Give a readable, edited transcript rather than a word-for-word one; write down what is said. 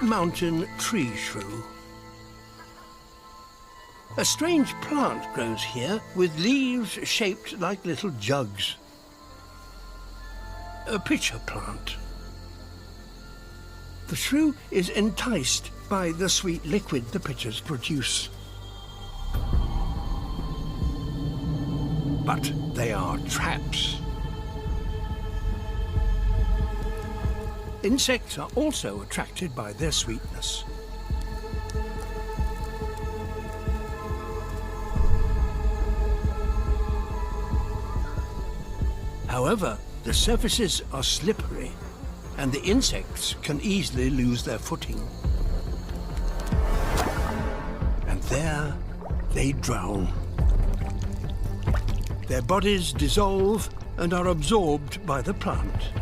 mountain tree shrew. A strange plant grows here with leaves shaped like little jugs. A pitcher plant. The shrew is enticed by the sweet liquid the pitchers produce. But they are traps. Insects are also attracted by their sweetness. However, the surfaces are slippery, and the insects can easily lose their footing. And there they drown. Their bodies dissolve and are absorbed by the plant.